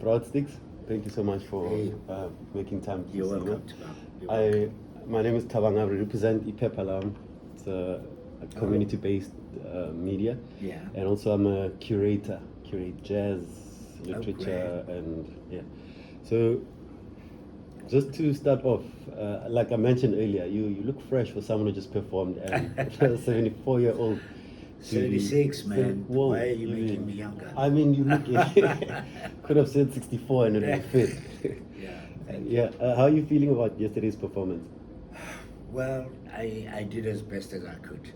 Hotstix, thank you so much for Hey, making time to you're see me. welcome, Tabang. You're welcome. My name is Tabang. I represent Ipepalam. It's a community-based media, Yeah. and also I'm a curator, curate jazz, Oh, literature, and yeah. So just to start off, like I mentioned earlier, you look fresh for someone who just performed, and a 74-year-old. 76, man. Whoa, Why are you making me younger? I mean, you look. Could have said 64 and it would fit. Yeah, thank you. Yeah. How are you feeling about yesterday's performance? Well, I did as best as I could.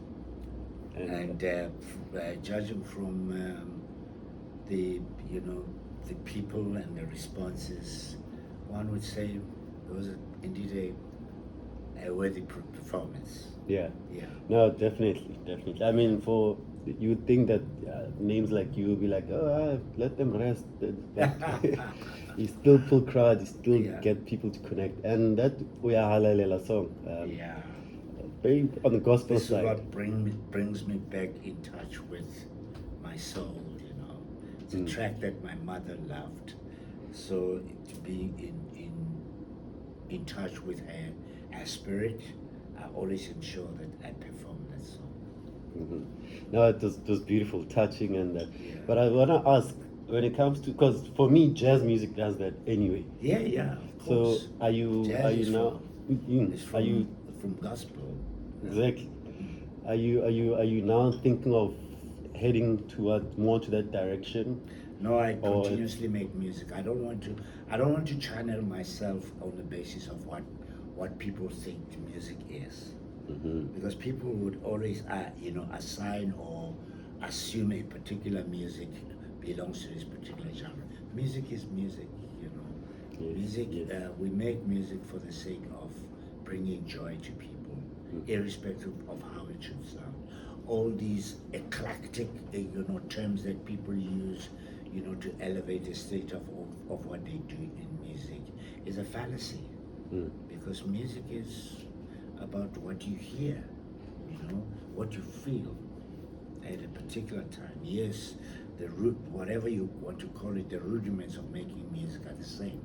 And And judging from the, you know, the people and the responses, one would say it was indeed a worthy performance. yeah, Yeah. no, definitely. I mean, for you would think that names like you would be like, oh, let them rest. But you still pull crowds, you still Yeah. get people to connect, and that we are halalela song. Yeah. Very on the gospel This is side. what brings me back in touch with my soul, you know. It's a track that my mother loved. So to be in touch with her spirit, I always ensure that I perform that song. No, it was beautiful, touching, and that. Yeah. But I want to ask, when it comes to, because for me, jazz music does that anyway. Yeah, of So course. are you Jazz are you is now? It's Are you from gospel. exactly? Are you now thinking of heading toward more to that direction? No, I Or- continuously make music. I don't want to channel myself on the basis of what people think music is. Because people would always assign or assume a particular music belongs to this particular genre. Music is music, you know. Yes, Music, yes. we make music for the sake of bringing joy to people, irrespective of how it should sound. All these eclectic, terms that people use, to elevate the state of what they do in music is a fallacy. Because music is about what you hear, what you feel at a particular time. Yes, the root, whatever you want to call it, the rudiments of making music are the same.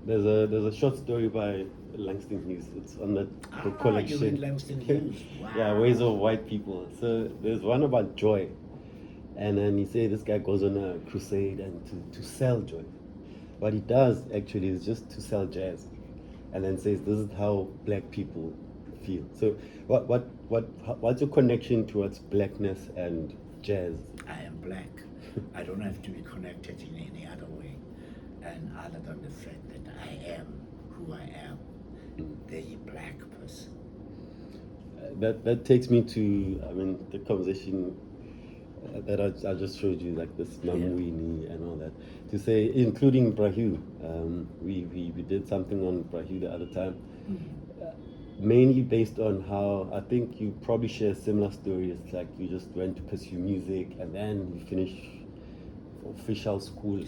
There's a short story by Langston Hughes. It's on that book collection. You read Langston Hughes. Wow. Yeah, Ways of White People. So there's one about joy, and then he said this guy goes on a crusade and to sell joy. What he does actually is just to sell jazz, and then says this is how black people feel. So what's your connection towards blackness and jazz? I am black. I don't have to be connected in any other way, and other than the fact that I am who I am, the black person. That takes me to, I mean, the conversation that I just showed you, like this Mamwini and all that, to say, including Brahu. We did something on Brahu the other time, mainly based on how I think you probably share a similar story. It's like you just went to pursue music and then you finished official schooling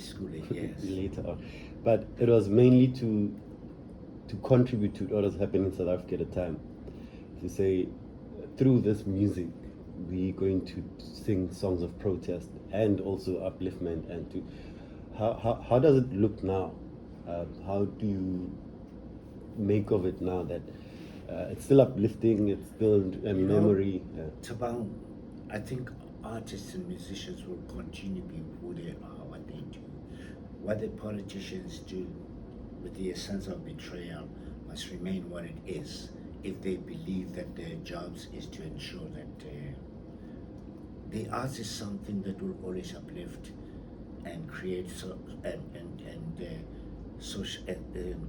Yes. later on. But it was mainly to contribute to what was happening in South Africa at the time. To say, through this music, we're going to sing songs of protest and also upliftment. And to how does it look now? How do you make of it now that it's still uplifting, it's still a memory? Tabang, I think artists and musicians will continue to be who they are, what they do. What the politicians do with the essence of betrayal must remain what it is if they believe that their jobs is to ensure that the arts is something that will always uplift and create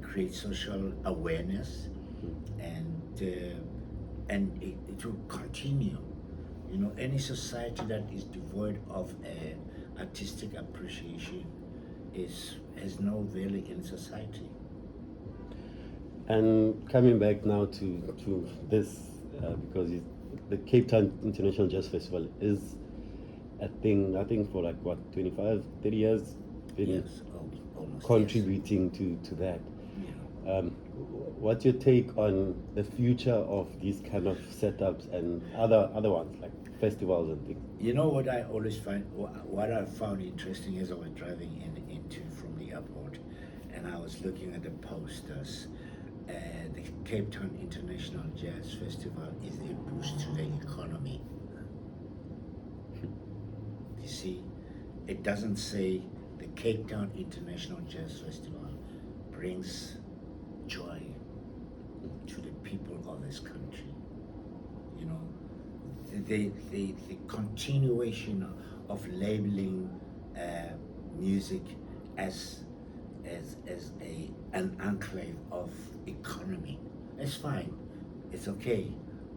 create social awareness, and it will continue. Any society that is devoid of artistic appreciation has no value in society. And coming back now to this, because the Cape Town International Jazz Festival is a thing, I think, for like, what, 25, 30 years? Been Yes, almost. contributing to that. Yeah. What's your take on the future of these kind of setups and other ones, like festivals and things? You know what I always find, what I found interesting as I was driving into from the airport, and I was looking at the posters. The Cape Town International Jazz Festival is a boost to the economy. You see, it doesn't say the Cape Town International Jazz Festival brings joy to the people of this country. You know, the continuation of labeling music as an enclave of economy. It's fine, it's okay,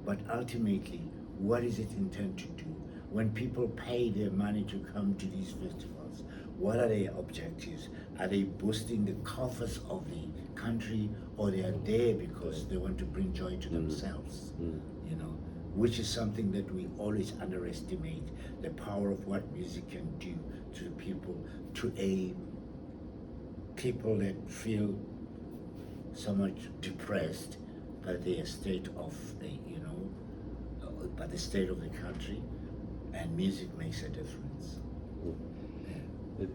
but ultimately, what is it intended to do? When people pay their money to come to these festivals, what are their objectives? Are they boosting the coffers of the country, or they are there because they want to bring joy to themselves? You know, which is something that we always underestimate, the power of what music can do to the people, to a people that feel so much depressed by the state of by the state of the country, and music makes a difference.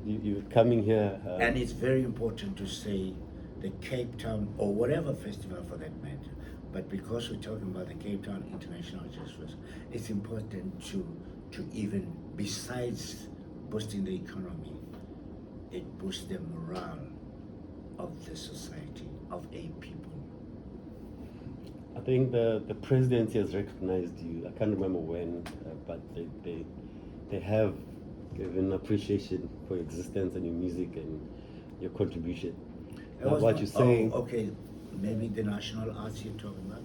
You're coming here, And it's very important to say the Cape Town, or whatever festival for that matter, but because we're talking about the Cape Town International Jazz Festival, it's important to even, besides boosting the economy, it boosts the morale of the society, of a people. I think the presidency has recognized you. I can't remember when, but they have given appreciation for your existence and your music and your contribution. What you're saying? Okay, maybe the national arts you're talking about?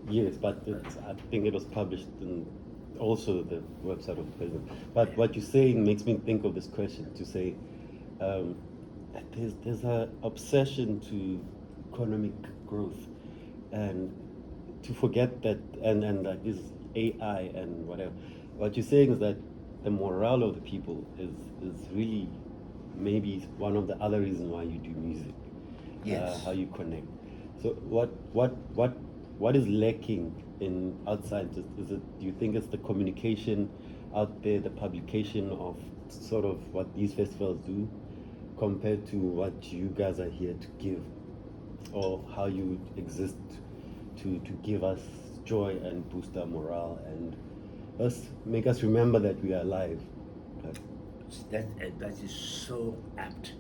Yes, but I think it was published in also the website of the president. But what you're saying makes me think of this question, to say there's an obsession to economic growth, and to forget that, and like this AI and whatever. What you're saying is that the morale of the people is really maybe one of the other reasons why you do music. Yes. How you connect. So what is lacking in outside? Is it? Do you think it's the communication out there, the publication of sort of what these festivals do, compared to what you guys are here to give, or how you exist to give us joy and boost our morale and make us remember that we are alive? That is so apt.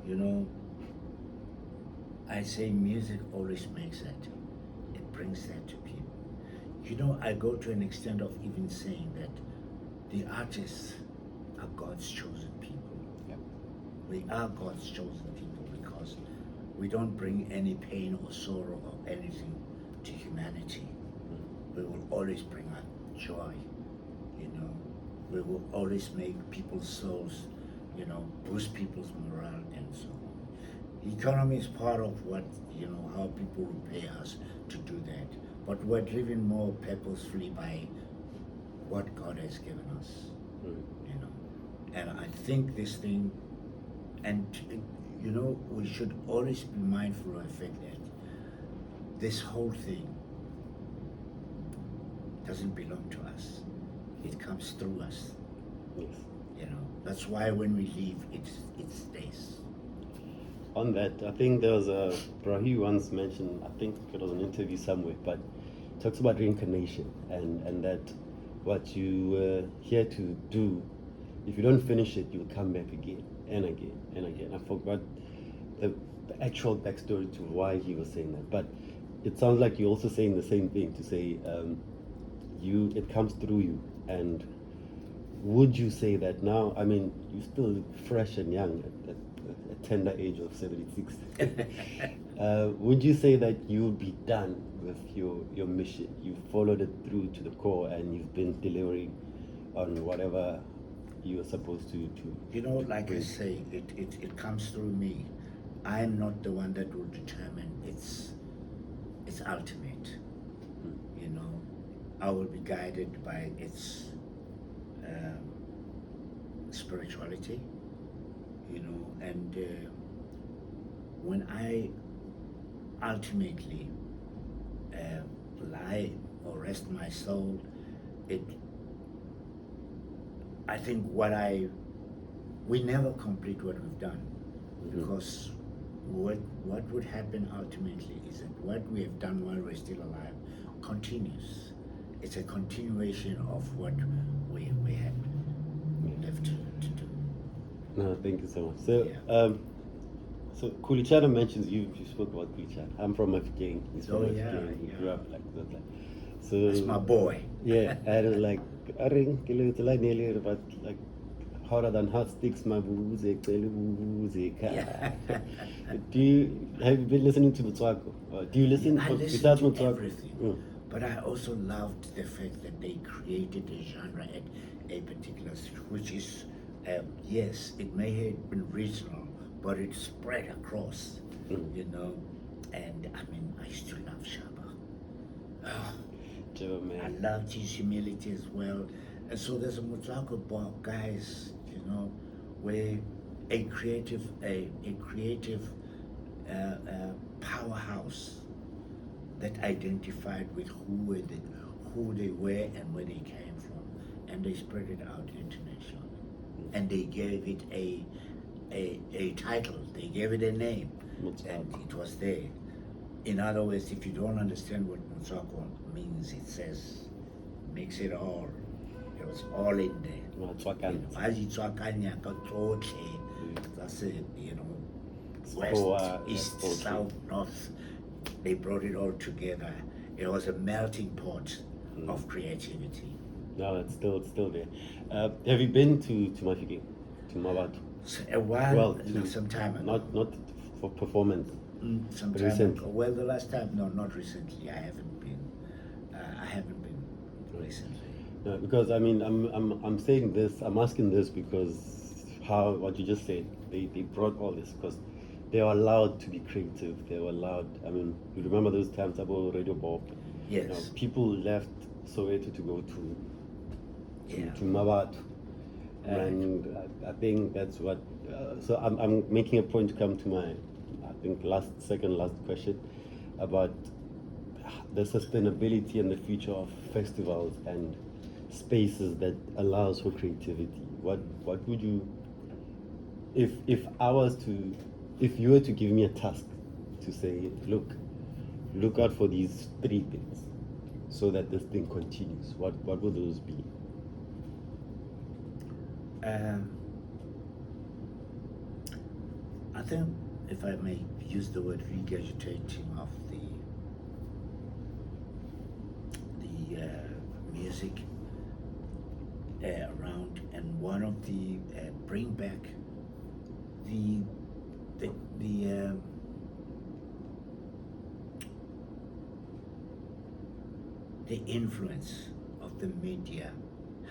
You know, I say music always makes that. It brings that to people. You know, I go to an extent of even saying that the artists are God's chosen people. Yep. We are God's chosen people because we don't bring any pain or sorrow or anything to humanity. We will always bring out joy, you know. We will always make people's souls, you know, boost people's morale and so on. Economy is part of what, you know, how people will pay us to do that. But we're driven more purposefully by what God has given us, you know. And I think this thing, and you know, we should always be mindful of the fact that this whole thing doesn't belong to us. It comes through us. Yes. You know, that's why when we leave, it stays. On that, I think there was a Brahi once mentioned, I think it was an interview somewhere, but talks about reincarnation and that what you were here to do, if you don't finish it, you'll come back again and again and again. I forgot the actual backstory to why he was saying that, but it sounds like you're also saying the same thing, to say it comes through you. And would you say that now, I mean, you're still fresh and young at a tender age of 76. Would you say that you'll be done with your mission? You've followed it through to the core and you've been delivering on whatever you were supposed to? You know, like I say, it comes through me. I'm not the one that will determine its ultimate. You know, I will be guided by its spirituality, you know, and when I ultimately lie or rest my soul, I think we never complete what we've done. because what would happen ultimately is that what we have done while we're still alive continues. It's a continuation of what we had left to do. No, thank you so much. So, Yeah. so Kulichana mentions you spoke about Kulichana. I'm from Mafeking. He's from Oh, Mafeking. yeah, He yeah. grew up like that. So That's my boy. yeah, and it's like Aring Kilutula but like harder than Hotstix Mabuze, Mabuze. Yeah. Have you been listening to Motswako? Do you listen I listen without to Motswako? everything, but I also loved the fact that they created a genre at a particular which is, yes, it may have been regional, but it spread across, you know. And I mean, I used to love Shaba. Oh, Joe, I man. loved his humility as well. And so there's a Motswako about guys, you know, where a creative powerhouse that identified with who they were and where they came from, and they spread it out internationally, and they gave it a title, they gave it a name, and it was there. In other words, if you don't understand what Motswako means, it says, makes it all. It was all in there. Azitswakanya ka tsotlhe, that's it, you know, west, east, south, north. They brought it all together. It was a melting pot of creativity. No, it's still there. Have you been to Mafeking, to Mabatu? So a while, Well, some time ago. not for performance. Some time recently. ago. Well, the last time, no, not recently. I haven't been recently. No, because I mean, I'm saying this. I'm asking this because what you just said. They brought all this because they were allowed to be creative. They were allowed. I mean, you remember those times about Radio Bob? Yes. You know, people left Soweto to go to Mabatu, and I think that's what. So I'm making a point to come to my, I think second last question about the sustainability and the future of festivals and spaces that allows for creativity. What would you, if you were to give me a task to say, look out for these three things so that this thing continues, what would those be? I think, if I may use the word regurgitating of the music around, and one of the bring back the influence of the media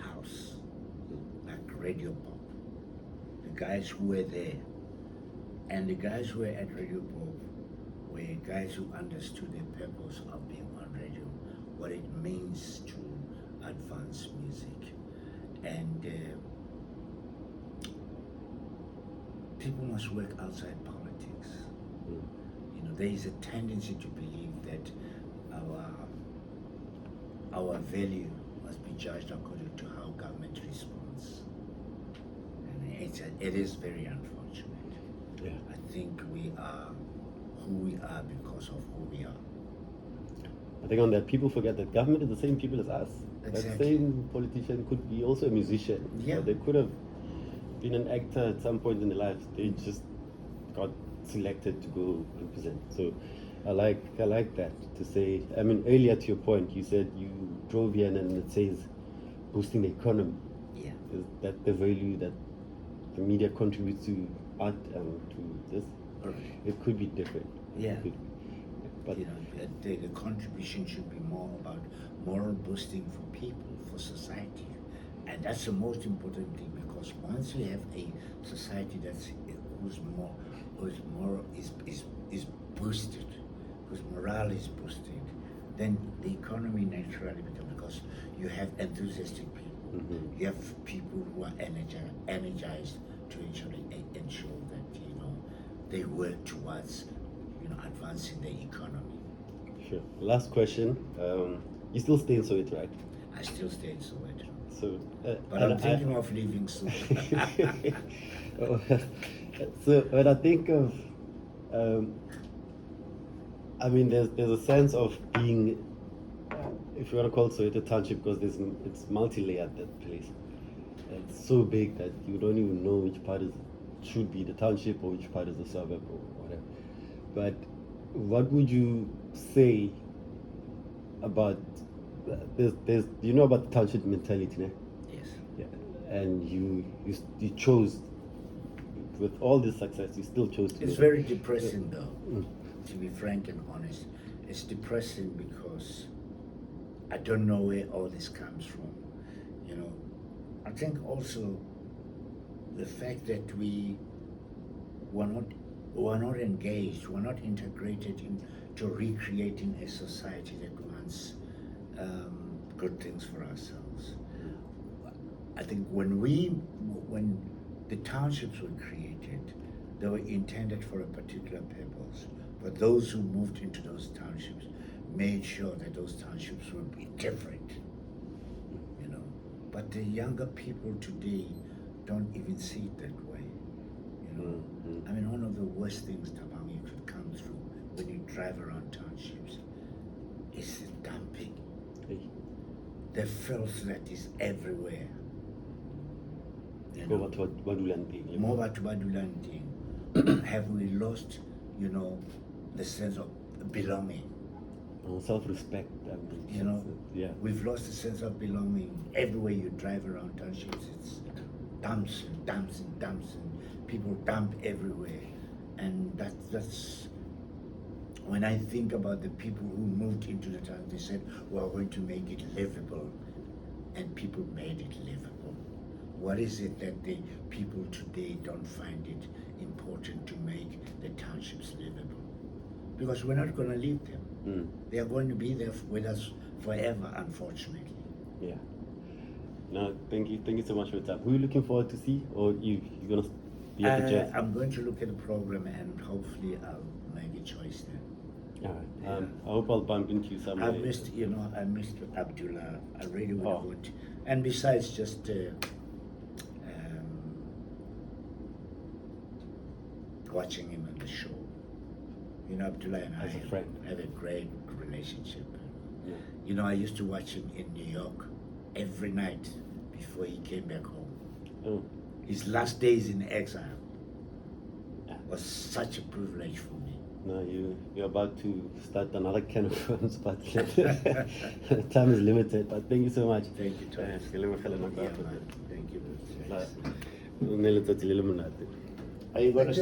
house, like Radio Pop. The guys who were there, and the guys who were at Radio Pop were guys who understood the purpose of being on radio, what it means to advance music. And people must work outside politics. You know, there is a tendency to believe that our value must be judged according to how government responds. And it is very unfortunate. Yeah. I think we are who we are because of who we are. I think on that, people forget that government is the same people as us. Exactly. That same politician could be also a musician. Yeah. Or they could have been an actor at some point in their lives. They just got selected to go and present. So I like that, to say. I mean, earlier to your point, you said you drove here and it says boosting the economy. Yeah. Is that the value that the media contributes to art and to this? Right. It could be different. Yeah. It could be. But You know, the contribution should be more about moral boosting for people, for society, and that's the most important thing, because once you have a society whose moral is boosted, whose morale is boosted, then the economy naturally becomes, because you have enthusiastic people, you have people who are energized to actually ensure that they work towards advancing the economy. sure. Last question. You still stay in Soweto, right? I still stay in Soweto, So, but I'm thinking of leaving soon. So when I think of, um, I mean, there's a sense of being, if you want to call it a township, because it's multi-layered, that place. It's so big that you don't even know which part should be the township or which part is the suburb or whatever. But what would you say about there's you know about the township mentality, né? Yes. Yeah. And you chose, with all this success, you still chose to. It's very depressing, though. To be frank and honest, it's depressing because I don't know where all this comes from. You know, I think also the fact that we were not engaged, we're not integrated into recreating a society that wants good things for ourselves. I think when the townships were created, they were intended for a particular purpose. But those who moved into those townships made sure that those townships would be different. You know, but the younger people today don't even see it that way. You know, I mean, one of the worst things Tabang you could come through when you drive around townships is the dumping. The filth that is everywhere. You know, more about Badulanting. Have we lost, you know, the sense of belonging? Self-respect. You know, yeah. We've lost the sense of belonging. Everywhere you drive around townships, it's dumps and dumps and dumps, and people dump everywhere. And that's when I think about the people who moved into the town. They said, "We are going to make it livable," and people made it livable. What is it that the people today don't find it important to make the townships livable? Because we're not going to leave them. They are going to be there with us forever, unfortunately. Yeah. No, thank you so much for your time. Who are you looking forward to see, or you're going to be at the jazz? I'm going to look at the program and hopefully I'll make a choice then. All right. I hope I'll bump into you somewhere. I missed Abdullah. I really would have wanted. And besides just watching him on the show. You know, Abdullah and I have a great relationship. Yeah. You know, I used to watch him in New York every night before he came back home. Oh. His last days in exile was such a privilege for me. No, you're about to start another can of worms, but time is limited. But thank you so much. Thank you, Thomas. Yeah, Thank you. Are you Are you going to